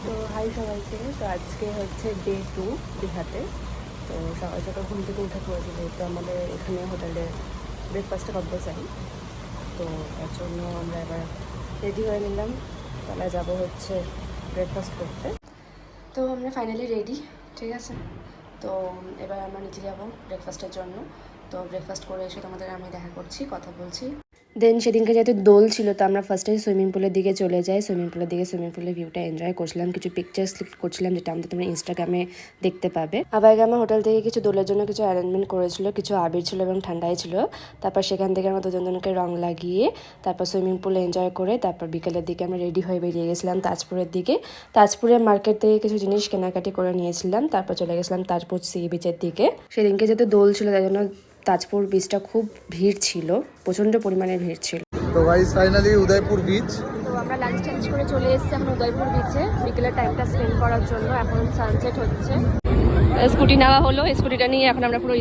তো হাই সবাইকে। তো আজকে হচ্ছে ডে 2 দীঘাতে। তো সকাল সকাল ঘুম থেকে উঠে পড়েছিল, তো আমাদের এখানে হোটেলে ব্রেকফাস্টটা কম্পালসারি। তো তার জন্য আমরা এবার রেডি হয়ে নিলাম, তাহলে যাবো হচ্ছে ব্রেকফাস্ট করতে। তো আমরা ফাইনালি রেডি, ঠিক আছে। তো এবার আমরা নিচে যাবো ব্রেকফাস্টের জন্য। তো ব্রেকফাস্ট করে এসে তোমাদের আমি দেখা করছি, কথা বলছি। দেন সেদিনকে যেহেতু দোল ছিল, তো আমরা ফার্স্টে সুইমিং পুলের দিকে চলে যাই। সুইমিং পুলের ভিউটা এনজয় করছিলাম, কিছু পিকচার্স ক্লিক করছিলাম, যেটা আমাদের তোমরা ইনস্টাগ্রামে দেখতে পাবে। আবার আমার হোটেল থেকে কিছু দোলের জন্য কিছু অ্যারেঞ্জমেন্ট করেছিল, কিছু আবির ছিল এবং ঠান্ডাই ছিল। তারপর সেখান থেকে আমরা দুজনকে রং লাগিয়ে তারপর সুইমিং পুলে এনজয় করে তারপর বিকেলের দিকে আমরা রেডি হয়ে বেরিয়ে গেছিলাম তাজপুরের দিকে। তাজপুরের মার্কেট থেকে কিছু জিনিস কেনাকাটি করে নিয়েছিলাম, তারপর চলে গেছিলাম তাজপুর সি বিচের দিকে। সেদিনকে যেহেতু দোল ছিল, তাই জন্য তাজপুর বিচটা খুব ভিড় ছিল, প্রচণ্ড পরিমাণে ভিড় ছিল। তো গাইস ফাইনালি উদয়পুর বিচ। তো আমরা লাঞ্চ চেঞ্জ করে চলে এসেছি এখন উদয়পুর বিচে বিকেলের টাইমটা স্পেন্ড করার জন্য। এখন সানসেট হচ্ছে, স্কুটি নেওয়া হলো, স্কুটিটা নিয়ে এখন আমরা পুরো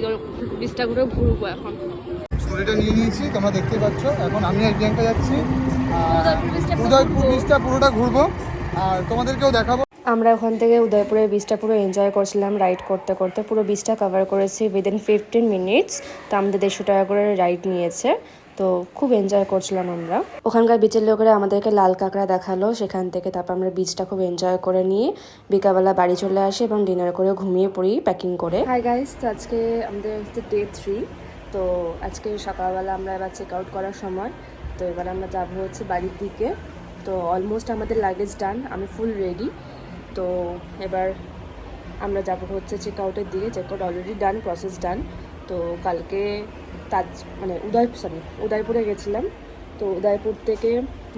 বিচটা ঘুরে ঘুরবো। এখন স্কুটিটা নিয়ে নিয়েছি, তোমরা দেখতে পাচ্ছ। এখন আমি আর প্রিয়াঙ্কা যাচ্ছি উদয়পুর বিচটা পুরোটা ঘুরবো আর তোমাদেরকেও দেখাবো। আমরা ওখান থেকে উদয়পুরের বিচটা পুরো এনজয় করছিলাম, রাইড করতে করতে পুরো বিচটা কভার করেছি উইদিন 15 মিনিটস। তো আমাদের 150 টাকা করে রাইড নিয়েছে, তো খুব এনজয় করছিলাম আমরা। ওখানকার বিচের লোকেরা আমাদেরকে লাল কাঁকড়া দেখালো, সেখান থেকে তারপর আমরা বিচটা খুব এনজয় করে নিয়ে বিকালবেলা বাড়ি চলে আসি এবং ডিনার করে ঘুমিয়ে পড়ি প্যাকিং করে। হাই গাইস, তো আজকে আমাদের হচ্ছে ডে 3। তো আজকে সকালবেলা আমরা এবার চেক আউট করার সময়। তো এবার আমরা যাবো হচ্ছে বাড়ির দিকে। তো অলমোস্ট আমাদের লাগেজ ডান, আমি ফুল রেডি। তো এবার আমরা যাবো হচ্ছে চেক আউটের দিকে। Check out already done, process done. তো কালকে উদয়পুরে গেছিলাম। তো উদয়পুর থেকে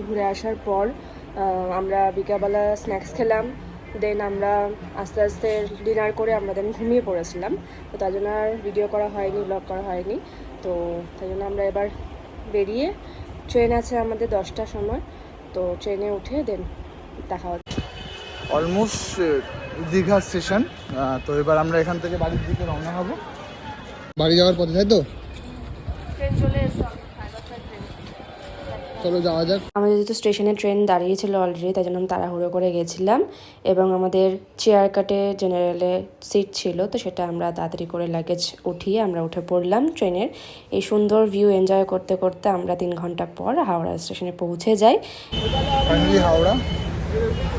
ঘুরে আসার পর আমরা বিকালবেলা স্ন্যাক্স খেলাম। দেন আমরা আস্তে আস্তে ডিনার করে আমরা দেন ঘুমিয়ে পড়েছিলাম। তো তার জন্য আর ভিডিও করা হয়নি, ব্লগ করা হয়নি। তো তাই জন্য আমরা এবার বেরিয়ে, ট্রেন আছে আমাদের 10টার সময়। তো ট্রেনে উঠে দেন দেখা হচ্ছে। Almost Digha station. তো এবার আমরা এখান থেকে বাড়ির দিকে রওনা হব, বাড়ি যাওয়ার পথে, তাই তো? ট্রেন চলে এসো, চলো যাওয়া যাক। আমাদের যেহেতু স্টেশনে ট্রেন দাঁড়িয়েছিল অলরেডি, তাই জন্য আমি তাড়াহুড়ো করে গেছিলাম এবং আমাদের চেয়ার কাটে জেনারেলে সিট ছিল, তো সেটা আমরা তাড়াতাড়ি করে লাগেজ উঠিয়ে আমরা উঠে পড়লাম ট্রেনের। এই সুন্দর ভিউ এনজয় করতে করতে আমরা 3 ঘন্টা পর হাওড়া স্টেশনে পৌঁছে যাই। ফাইনালি হাওড়া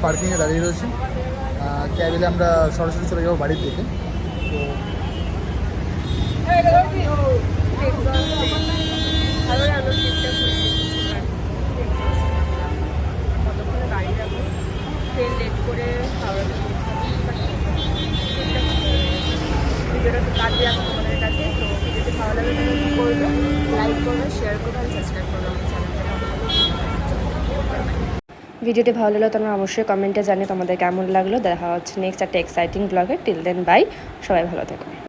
পার্কিংয়ে দাঁড়িয়ে রয়েছি। ক্যাব এলে আমরা সরাসরি চলে যাবো বাড়ির দিকে। ট্রেন লেট করে হাওড়াতে ভিডিওটা তো কাটবে এখন তোমাদের কাছে। তো ভিডিওটি ভালো লাগলে করবে, লাইক করবে, শেয়ার করবে আর সাবস্ক্রাইব করবে আমার চ্যানেলটা। ভিডিওটি ভালো লাগলে তোমরা অবশ্যই কমেন্টে জানিয়ে তোমাদের কেমন লাগলো। দেখা হচ্ছে নেক্সট একটা এক্সাইটিং ব্লগে। টিল দেন বাই, সবাই ভালো থেকো।